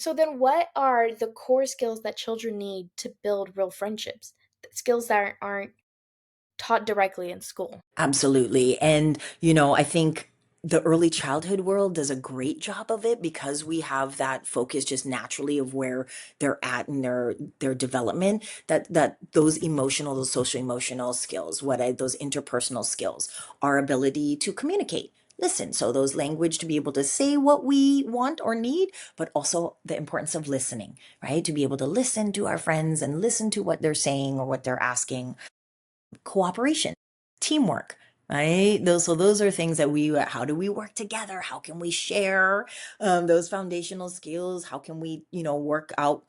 So then what are the core skills that children need to build real friendships? Skills that aren't taught directly in school. Absolutely. And, I think the early childhood world does a great job of it because we have that focus just naturally of where they're at in their development, that those emotional, those social emotional skills, those interpersonal skills, our ability to communicate. Listen, so those language to be able to say what we want or need, but also the importance of listening, right? To be able to listen to our friends and listen to what they're saying or what they're asking, cooperation, teamwork, right? Those are things that how do we work together? How can we share those foundational skills? How can we, work out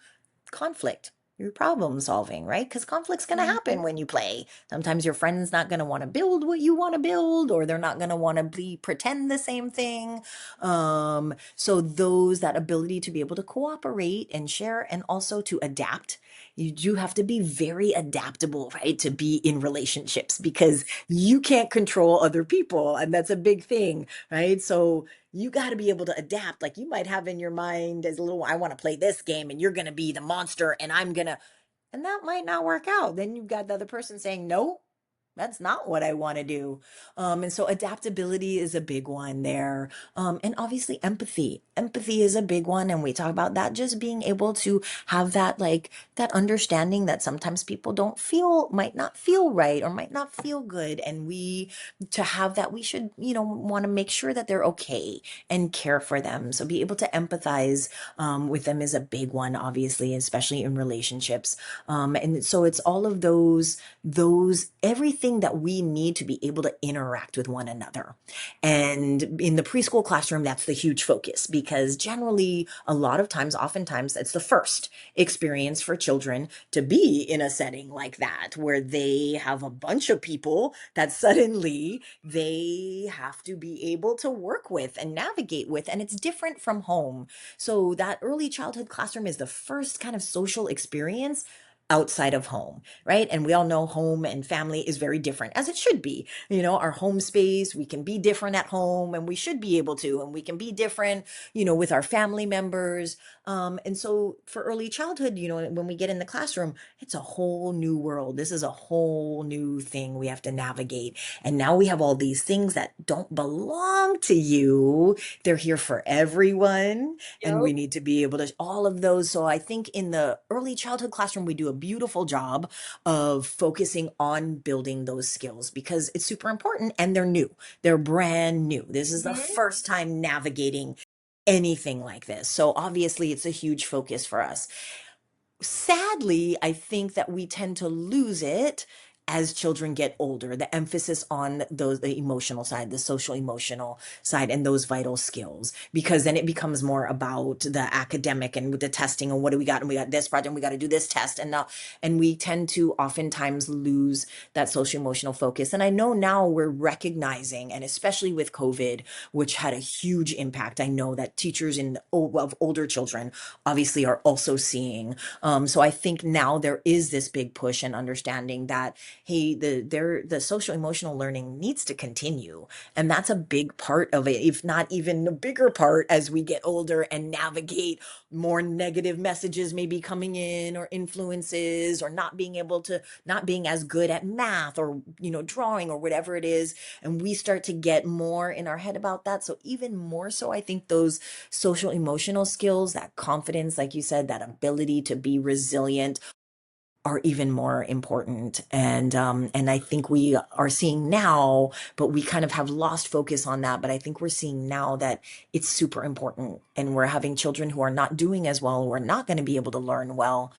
conflict, your problem solving, right? Because conflict's going to happen Mhm. when you play. Sometimes your friend's not going to want to build what you want to build, or they're not going to want to be pretend the same thing. So that ability to be able to cooperate and share, and also to adapt. You do have to be very adaptable, right? To be in relationships because you can't control other people, and that's a big thing, right? So you got to be able to adapt. Like you might have in your mind as a little, I want to play this game and you're going to be the monster and and that might not work out. Then you've got the other person saying, no, that's not what I want to do. And so adaptability is a big one there. And obviously empathy. Empathy is a big one. And we talk about that just being able to have that understanding that sometimes people might not feel right or might not feel good. And to have that, we should, want to make sure that they're okay and care for them. So be able to empathize with them is a big one, obviously, especially in relationships. And so it's all of everything that we need to be able to interact with one another. And in the preschool classroom, that's the huge focus because generally, a lot of times, oftentimes, it's the first experience for children to be in a setting like that where they have a bunch of people that suddenly they have to be able to work with and navigate with. And it's different from home. So that early childhood classroom is the first kind of social experience outside of home, right? And we all know home and family is very different, as it should be. Our home space, we can be different at home and we should be able to, and we can be different, with our family members. And so for early childhood, when we get in the classroom, it's a whole new world. This is a whole new thing we have to navigate. And now we have all these things that don't belong to you. They're here for everyone, and we Yep. need to be able to all of those. So I think in the early childhood classroom we do a beautiful job of focusing on building those skills because it's super important, and they're brand new. This is the Mhm. first time navigating anything like this, so obviously it's a huge focus for us. Sadly, I think that we tend to lose it as children get older, the emphasis on the emotional side, the social emotional side, and those vital skills, because then it becomes more about the academic and with the testing and what do we got, and we got this project, and we got to do this test, and we tend to oftentimes lose that social emotional focus. And I know now we're recognizing, and especially with COVID, which had a huge impact, I know that teachers of older children obviously are also seeing. So I think now there is this big push and understanding that, hey, the social emotional learning needs to continue, and that's a big part of it, if not even a bigger part, as we get older and navigate more negative messages maybe coming in, or influences, or not being as good at math, or drawing, or whatever it is, and we start to get more in our head about that. So even more so, I think those social emotional skills, that confidence, like you said, that ability to be resilient, are even more important. And I think we are seeing now, but we kind of have lost focus on that. But I think we're seeing now that it's super important, and we're having children who are not doing as well, who are not going to be able to learn well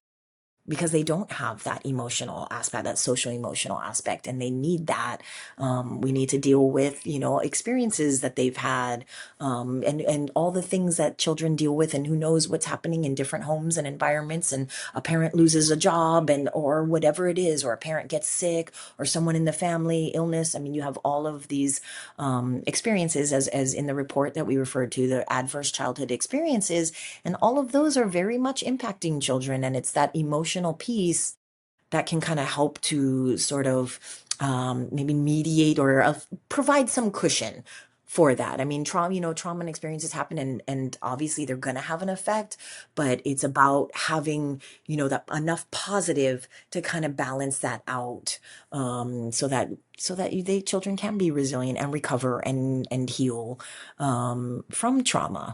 because they don't have that emotional aspect, that social emotional aspect, and they need that. We need to deal with, experiences that they've had, and all the things that children deal with, and who knows what's happening in different homes and environments. And a parent loses a job, and or whatever it is, or a parent gets sick, or someone in the family illness. I mean, you have all of these experiences, as in the report that we referred to, the adverse childhood experiences, and all of those are very much impacting children. And it's that emotional piece that can kind of help to sort of maybe mediate, or provide some cushion for that. I mean, trauma and experiences happen, and obviously they're gonna have an effect, but it's about having, that enough positive to kind of balance that out, so that children can be resilient and recover and heal from trauma.